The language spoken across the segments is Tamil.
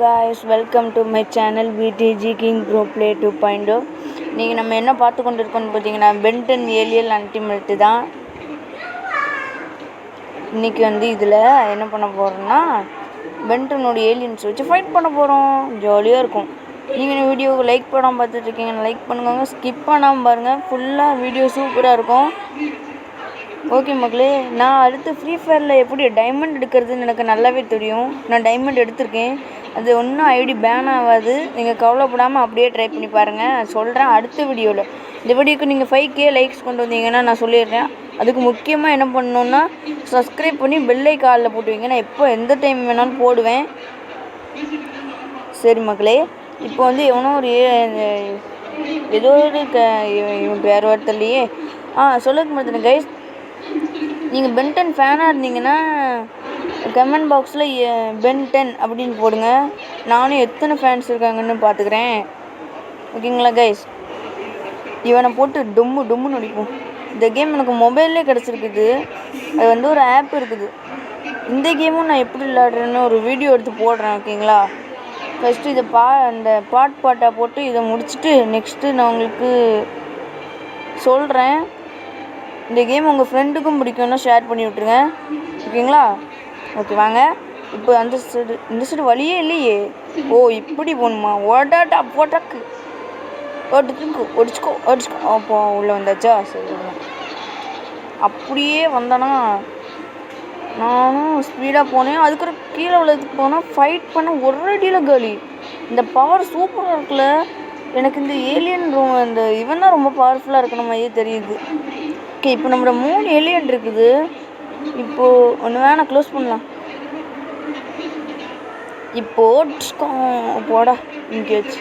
guys, welcome to my channel VTG King Pro Play 2.0. நீங்கள் நம்ம என்ன பார்த்து கொண்டு இருக்கோம்னு பார்த்தீங்கன்னா பென்டன் ஏலியன் அல்டிமேட் தான். இன்றைக்கி இதில் என்ன பண்ண போகிறோம்னா பென்டனோட ஏலியன்ஸ் வச்சு ஃபைட் பண்ண போகிறோம். ஜாலியாக இருக்கும். நீங்கள் இந்த வீடியோவுக்கு லைக் பண்ணாமல் பார்த்துட்ருக்கீங்கன்னா லைக் பண்ணுங்க, ஸ்கிப் பண்ணாமல் பாருங்கள். ஃபுல்லாக வீடியோ சூப்பராக இருக்கும். ஓகே மக்களே, நான் அடுத்து ஃப்ரீ ஃபயரில் எப்படி டைமண்ட் எடுக்கிறதுன்னு எனக்கு நல்லாவே தெரியும். நான் டைமண்ட் எடுத்திருக்கேன். அது ஒன்றும் ஐடி பேன் ஆகாது. நீங்கள் கவலைப்படாமல் அப்படியே ட்ரை பண்ணி பாருங்கள். சொல்கிறேன் அடுத்த வீடியோவில். இந்த வீடியோக்கு நீங்கள் 5K லைக்ஸ் கொண்டு வந்தீங்கன்னா நான் சொல்லிடுறேன். அதுக்கு முக்கியமாக என்ன பண்ணணுன்னா சப்ஸ்கிரைப் பண்ணி பெல்லை காலில் போட்டு வைங்க. நான் எப்போ எந்த டைம் வேணாலும் போடுவேன். சரி மக்களே, இப்போ எவனோ ஒரு ஏதோ ஒரு இவன் பேர் வார்த்தையிலையே சொல்லுங்க மாட்டேன் கைஸ். நீங்கள் பென்டன் ஃபேனாக இருந்தீங்கன்னா கமெண்ட் பாக்ஸில் பென்டன் அப்படின்னு போடுங்க. நானும் எத்தனை ஃபேன்ஸ் இருக்காங்கன்னு பார்த்துக்கிறேன். ஓகேங்களா கைஸ்? இவனை போட்டு டொம்முன்னு அடிப்போம். இந்த கேம் எனக்கு மொபைல்லே கிடச்சிருக்குது. அது ஒரு ஆப் இருக்குது. இந்த கேமும் நான் எப்படி விளையாடுறேன்னு ஒரு வீடியோ எடுத்து போடுறேன். ஓகேங்களா? ஃபஸ்ட்டு இதை அந்த பாட்டாக போட்டு இதை முடிச்சுட்டு நெக்ஸ்ட்டு நான் உங்களுக்கு சொல்கிறேன். இந்த கேம் உங்கள் ஃப்ரெண்டுக்கும் பிடிக்கும்னா ஷேர் பண்ணி விட்ருங்க. ஓகேங்களா? ஓகே வாங்க. இப்போ இந்த சைடு வழியே இல்லையே. ஓ இப்படி போகணுமா? ஓடாட்டா போட்டாக்கு ஒடிச்சுக்கோ. அப்போ உள்ளே வந்தாச்சா? சரி, அப்படியே வந்தேன்னா நானும் ஸ்பீடாக போனேன். அதுக்கப்புறம் கீழே உள்ளதுக்கு போனால் ஃபைட் பண்ண ஒரு அடியில் காலி. இந்த பவர் சூப்பராக இருக்குல்ல. எனக்கு இந்த ஏலியன் இந்த இவன் தான் ரொம்ப பவர்ஃபுல்லாக இருக்கணும் மாதிரியே தெரியுது. ஓகே, இப்போ நம்மளோட 3 ஏலியன் இருக்குது. இப்போது ஒன்று வேணால் க்ளோஸ் பண்ணலாம். போடா இங்கேயாச்சு.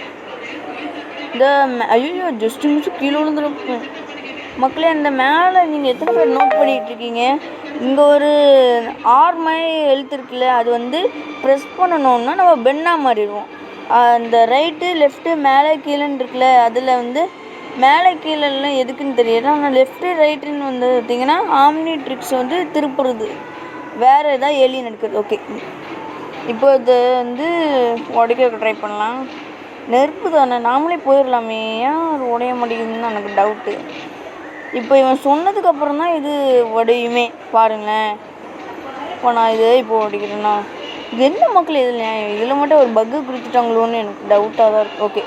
இந்த ஐயோ ஜஸ்ட் மிஸ் கீழே விழுந்துருப்பேன். மக்களே, அந்த மேலே நீங்கள் எத்தனை பேர் நோட் பண்ணிகிட்டு இருக்கீங்க? இங்கே ஒரு ஆர்மை எழுத்து இருக்குல்ல, அது ப்ரெஸ் பண்ணணுன்னா நம்ம பென்னாக மாறிடுவோம். அந்த ரைட்டு லெஃப்ட்டு மேலே கீழேன்னு இருக்குல்ல, அதில் மேலே கீழெல்லாம் எதுக்குன்னு தெரியல. ஆனால் லெஃப்ட்டு ரைட்டுன்னு பார்த்திங்கன்னா ஆம்னி ட்ரிக்ஸ் திருப்புறது, வேறு எதாவது ஏலியன் எடுக்கிறது. ஓகே, இப்போ இது உடைக்க ட்ரை பண்ணலாம். நெருப்பு தானே, நாமளே போயிடலாமே. ஏன் அது உடைய மாட்டேங்குதுன்னு எனக்கு டவுட்டு. இப்போ இவன் சொன்னதுக்கப்புறம் தான் இது உடையுமே பாருங்களேன். இப்போ நான் இப்போ உடைக்கிறேன்னா இது என்ன மக்கள் இதில் மட்டும் ஒரு பக்கு கொடுத்துட்டாங்களோன்னு எனக்கு டவுட்டாக தான் இருக்குது. ஓகே,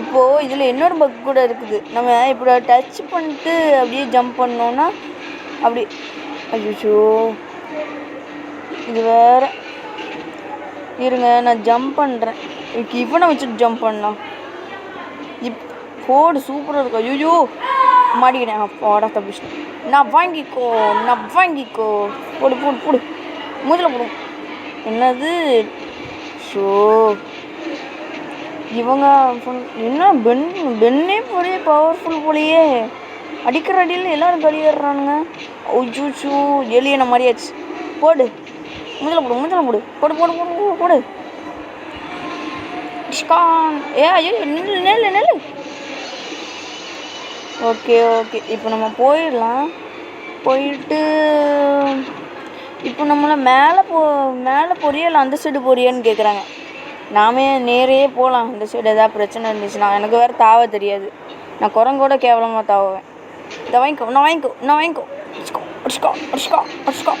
இப்போது இதில் இன்னொரு பக் கூட இருக்குது. நம்ம இப்போ டச் பண்ணிட்டு அப்படியே ஜம்ப் பண்ணோன்னா அப்படி ஐயோ இது வேறு. இருங்க, நான் ஜம்ப் பண்ணுறேன். இவனை வச்சுட்டு ஜம்ப் பண்ணலாம். போடு சூப்பராக இருக்கும். ஐயோ மாட்டிக்கிட்டேன். போடா தப்பிச்சிட்டேன். நான் வாங்கிக்கோ. போடு மூதில் போடும். என்னது ஷோ இவங்க என்ன பென்னே போலே பவர்ஃபுல் போலையே. அடிக்கிற அடியில் எல்லோரும் கழியிடுறானுங்க. ஐயோ ஏலியனை மாதிரியாச்சு. போடு மூதில் போடு. ஐயோ நெல். ஓகே, இப்போ நம்ம போயிடலாம். போயிட்டு இப்போ நம்மளை மேலே போறியா இல்லை அந்த சைடு போறியான்னு கேட்குறாங்க. நாமே நேரையே போகலாம். இந்த சைடு எதாவது பிரச்சனை இருந்துச்சுன்னா. எனக்கு வேறு தாவ தெரியாது. நான் குரங்கோட கேவலமாக தாவுவேன். இதை வாங்கிக்கோ. அடிச்சுக்கோ.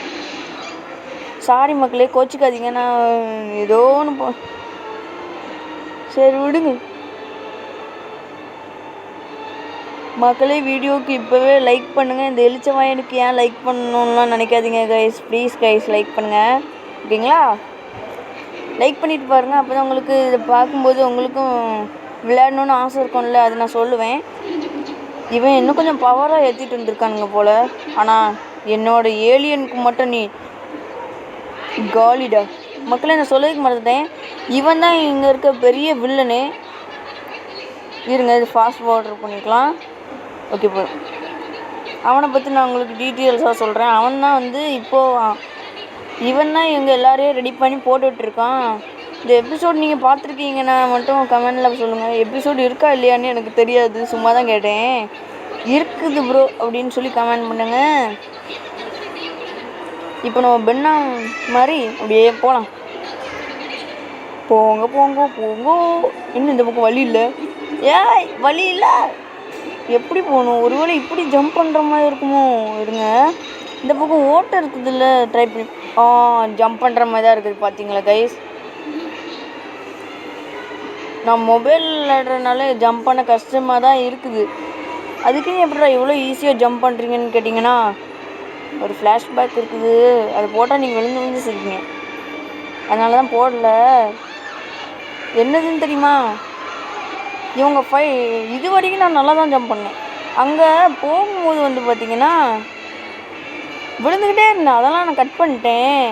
சாரி மக்களே, கோச்சிக்காதீங்க. நான் ஏதோ ஒன்று சரி விடுங்க மக்களே. வீடியோவுக்கு இப்போவே லைக் பண்ணுங்கள். இந்த எழுச்சவாயனுக்கு ஏன் லைக் பண்ணணும்லாம் நினைக்காதீங்க கைஸ். ப்ளீஸ் கைஸ் லைக் பண்ணுங்கள். ஓகேங்களா? லைக் பண்ணிவிட்டு பாருங்கள். அப்போ தான் உங்களுக்கு இதை பார்க்கும்போது உங்களுக்கும் விளையாடணுன்னு ஆசை இருக்கும்ல, அது நான் சொல்லுவேன். இவன் இன்னும் கொஞ்சம் பவராக ஏற்றிட்டு வந்திருக்கானுங்க போல். ஆனால் என்னோடய ஏலியனுக்கு மட்டும் நீ காலிடா. மக்களை நான் சொல்லதுக்கு மறந்துட்டேன். இவன் தான் இங்கே இருக்க பெரிய வில்லனு. இருங்க, இது ஃபாஸ்ட் ஃபார்வர்ட் பண்ணிக்கலாம். ஓகே, போதும். அவனை பற்றி நான் உங்களுக்கு டீட்டெயில்ஸாக சொல்கிறேன். அவன் தான் இவன் தான் இவங்க எல்லாரையும் ரெடி பண்ணி போட்டுட்ருக்கான். இந்த எபிசோட் நீங்கள் பார்த்துருக்கீங்கன்னா மட்டும் கமெண்டில் சொல்லுங்கள். எபிசோடு இருக்கா இல்லையான்னு எனக்கு தெரியாது, சும்மா தான் கேட்டேன். இருக்குது ப்ரோ அப்படின்னு சொல்லி கமெண்ட் பண்ணுங்கள். இப்போ நம்ம பென்னா மாதிரி அப்படியே போகலாம். போங்க போங்க போங்க. இன்னும் இந்த பக்கம் வழி இல்லை. ஏய் வழி இல்லை, எப்படி போகணும்? ஒருவேளை இப்படி ஜம்ப் பண்ணுற மாதிரி இருக்குமோ? இருங்க, இந்த பக்கம் ஓட்டை இருக்குதுல்ல, ட்ரை பண்ணி ஜம்ப் பண்ணுற மாதிரி தான் இருக்குது. பார்த்தீங்களா கைஸ், நான் மொபைல் விளையாடுறதுனால ஜம்ப் பண்ண கஷ்டமாக தான் இருக்குது. அதுக்குன்னு எப்படிடா இவ்வளோ ஈஸியாக ஜம்ப் பண்ணுறீங்கன்னு கேட்டிங்கன்னா, ஒரு ஃப்ளாஷ்பேக் இருக்குது. அது போட்டால் நீங்கள் விழுந்து விழுந்து சிரிப்பீங்க. அதனால தான் போடல. என்னதுன்னு தெரியுமா, இவங்க இது வரைக்கும் நான் நல்லா தான் ஜம்ப் பண்ணேன். அங்கே போகும்போது வந்து பார்த்தீங்கன்னா விழுந்துக்கிட்டே இருந்தேன். அதெல்லாம் நான் கட் பண்ணிட்டேன்.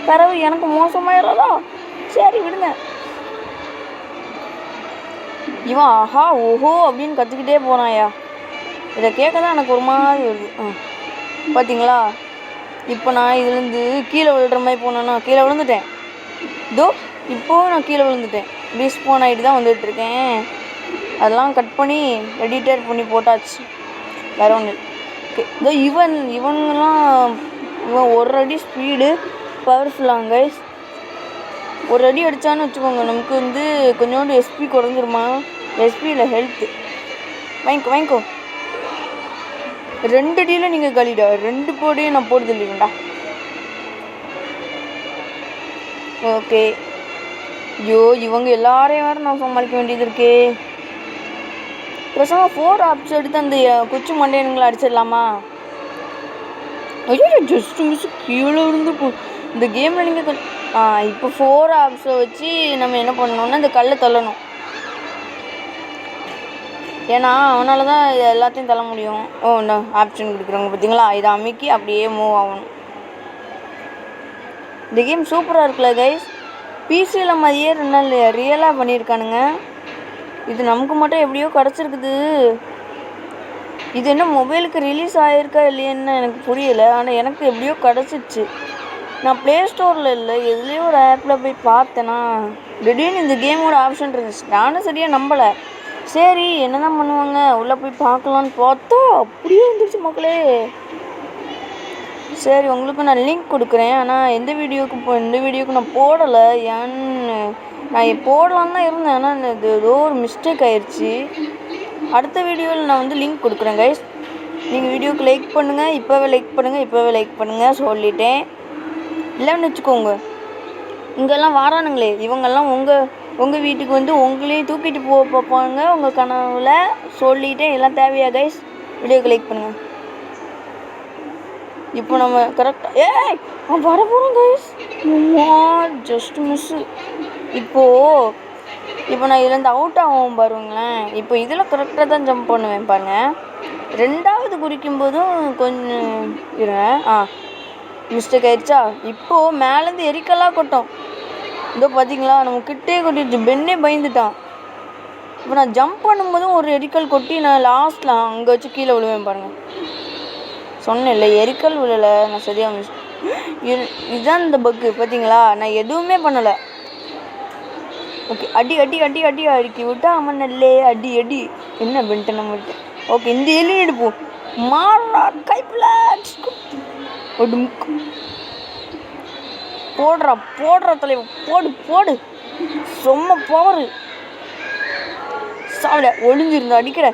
பிறகு எனக்கு மோசமாயிடாதா? சரி விடுங்க. இவன் ஆஹா ஓஹோ அப்படின்னு கற்றுக்கிட்டே போனாயா. இதை கேட்க தான் எனக்கு ஒரு மாதிரி வருது. பார்த்தீங்களா, இப்போ நான் இதுலேருந்து கீழே விழுற மாதிரி போனேன்னா கீழே விழுந்துட்டேன். இதோ இப்போவும் நான் கீழே விழுந்துட்டேன். ரீஸ்பான் ஆகிட்டு தான் வந்துட்டுருக்கேன். அதெல்லாம் கட் பண்ணி எடிட்டர் பண்ணி போட்டாச்சு. வேறு ஒன்று ஓகே. இதோ இவங்கெல்லாம் ஒரு அடி ஸ்பீடு பவர்ஃபுல்லாங்க கைஸ். ஒரு அடி அடித்தான்னு வச்சுக்கோங்க, நமக்கு வந்து கொஞ்சோண்டு எஸ்பி குறைஞ்சிருமா. எஸ்பி இல்லை, ஹெல்த்து. வாங்கிக்கோ. 2 அடியில் நீங்கள் கழிடா. 2 போடையும் நான் போடுது இல்லைங்கடா. ஓகே. ஐயோ இவங்க எல்லாரையும் வேறு நான் சமாளிக்க வேண்டியது இருக்கே. பிரசமாக 4 ஆப்ஸ் எடுத்து அந்த குச்சி மண்டையனுங்களை அடிச்சிடலாமா? ஐயோ ஜஸ்ட் மிஸ் கீழே இருந்து இந்த கேமில் நீங்கள் இப்போ 4 ஆப்ஸை வச்சு நம்ம என்ன பண்ணணும்னா இந்த கல்லை தள்ளணும். ஏன்னா அவனால தான் இது எல்லாத்தையும் தள்ள முடியும். இந்த ஆப்ஷன் கொடுக்குறவங்க பார்த்தீங்களா, இதை அமைக்கி அப்படியே மூவ் ஆகணும். இந்த கேம் சூப்பராக இருக்குல்ல கைஸ். பிசியில் மாதிரியே 2 நாள் ரியலாக பண்ணியிருக்கானுங்க. இது நமக்கு மட்டும் எப்படியோ கிடச்சிருக்குது. இது என்ன மொபைலுக்கு ரிலீஸ் ஆகிருக்கா இல்லையன்னு எனக்கு புரியலை. ஆனால் எனக்கு எப்படியோ கிடச்சிச்சு. நான் ப்ளே ஸ்டோரில் இல்லை, எதுலேயோ ஒரு ஆப்பில் போய் பார்த்தேன்னா திடீர்னு இந்த கேமோட ஆப்ஷன் இருந்துச்சு. நானும் சரியாக நம்பலை. சரி என்ன தான் பண்ணுவாங்க, உள்ளே போய் பார்க்கலான்னு பார்த்தா அப்படியே வந்துருச்சு மக்களே. சரி உங்களுக்கு நான் லிங்க் கொடுக்குறேன். ஆனால் இந்த வீடியோவுக்கு நான் போடலை. ஏன்னு நான் போடலான்னு தான் இருந்தேன். ஆனால் இது ஏதோ ஒரு மிஸ்டேக் ஆயிடுச்சு. அடுத்த வீடியோவில் நான் வந்து லிங்க் கொடுக்குறேன் கைஸ். நீங்கள் வீடியோவுக்கு லைக் பண்ணுங்கள், இப்போவே லைக் பண்ணுங்கள் சொல்லிட்டேன். இல்லைன்னு வச்சுக்கோங்க, இங்கெல்லாம் வாரானுங்களே இவங்கெல்லாம் உங்கள் வீட்டுக்கு வந்து உங்களையும் தூக்கிட்டு போக பார்ப்பாங்க உங்கள் கனவுல. சொல்லிட்டேன். எல்லாம் தேவையா கைஸ்? வீடியோக்கு லைக் பண்ணுங்கள். இப்போ நம்ம கரெக்டாக நான் வர போகிறோம் கைஸ். Just miss. இப்போ நான் இதுலேருந்து அவுட் ஆகும் பாருங்களேன். இப்போ இதில் கரெக்டாக தான் ஜம்ப் பண்ணுவேன் பாருங்கள். 2வது குறிக்கும் போதும் கொஞ்சம் இருங்க. மிஸ்டேக் ஆயிடுச்சா. இப்போது மேலேருந்து எரிக்கலாக கொட்டும். இதோ பார்த்தீங்களா, நம்ம கிட்டே கொட்டிடுச்சு. பெண்ணே பயந்துட்டான். இப்போ நான் ஜம்ப் பண்ணும்போதும் ஒரு எரிக்கல் கொட்டி நான் லாஸ்ட்டில் அங்கே வச்சு கீழே விழுவேன் பாருங்கள். சொன்னேன் இல்லை, எரிக்கல் விழலை, நான் சரியாக மிஸ். இதுதான் இந்த பக்கு. பார்த்தீங்களா, நான் எதுவுமே பண்ணலை. ஓகே, அடி விட்டா அவன் நல்லே அடி என்ன பென்ட்டு நம்ம விட்டு. ஓகே, இந்த எலி எடுப்போம். மாறா கைப்பில் போடுற தலைவா, போடு சொம்ம பவரு. சாப்பிட ஒளிஞ்சிருந்தா அடிக்கிற.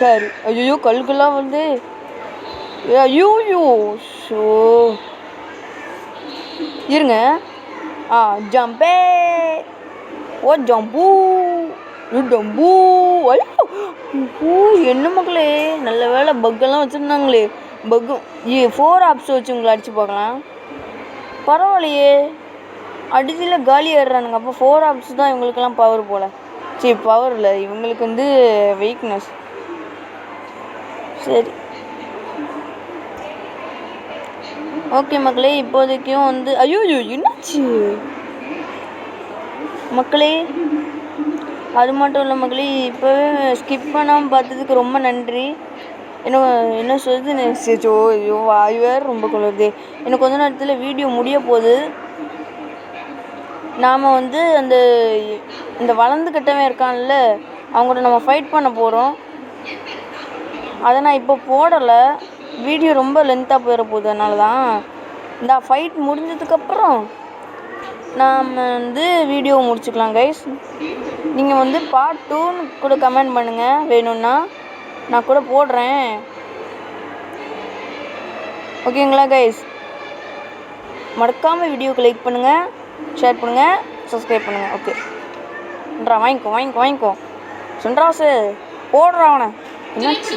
சரி. ஐயோ கல்கெல்லாம் வந்து ஐயோ ஷோ இருங்க. ஜம்பே ஜம்பூ என்ன மக்களே, நல்ல வேலை பக்கெல்லாம் வச்சுருந்தாங்களே. பக்கு 4 ஆப்ஸ் வச்சு உங்களை அடித்து பார்க்கலாம். பரவாயில்லையே, அடிச்சில் காலி ஏறுறானுங்க. அப்போ 4 ஆப்ஸ் தான் இவங்களுக்கெல்லாம் பவர் போல். சரி பவர் இல்லை, இவங்களுக்கு வந்து வீக்னஸ். சரி ஓகே மக்களே, இப்போதைக்கும் வந்து ஐயோ என்னாச்சு மக்களே. அது மட்டும் இல்லை மக்களே, இப்போவே ஸ்கிப் பண்ணாமல் பார்த்ததுக்கு ரொம்ப நன்றி. என்ன சொல்லுது சோ ஐயோ வாய் வேறு ரொம்ப கொள்ளுது. எனக்கு கொஞ்ச நேரத்தில் வீடியோ முடிய போகுது. நாம் வந்து இந்த வளர்ந்துக்கிட்டவன் இருக்கான்ல, அவங்கள்ட்ட நம்ம ஃபைட் பண்ண போகிறோம். அதை நான் இப்போ போடலை, வீடியோ ரொம்ப லென்த்தாக போயிட போகுது. அதனால தான் இந்த ஃபைட் முடிஞ்சதுக்கப்புறம் நாம் வந்து வீடியோ முடிச்சுக்கலாம் கைஸ். நீங்கள் வந்து பார்ட் 2 கூட கமெண்ட் பண்ணுங்கள், வேணும்னா நான் கூட போடுறேன். ஓகேங்களா கைஸ்? மறக்காமல் வீடியோக்கு லைக் பண்ணுங்கள், ஷேர் பண்ணுங்கள், சப்ஸ்கிரைப் பண்ணுங்கள். ஓகே வாங்கிக்கோ சென்ட்ராஸு போடுறா அவனை. என்னாச்சு?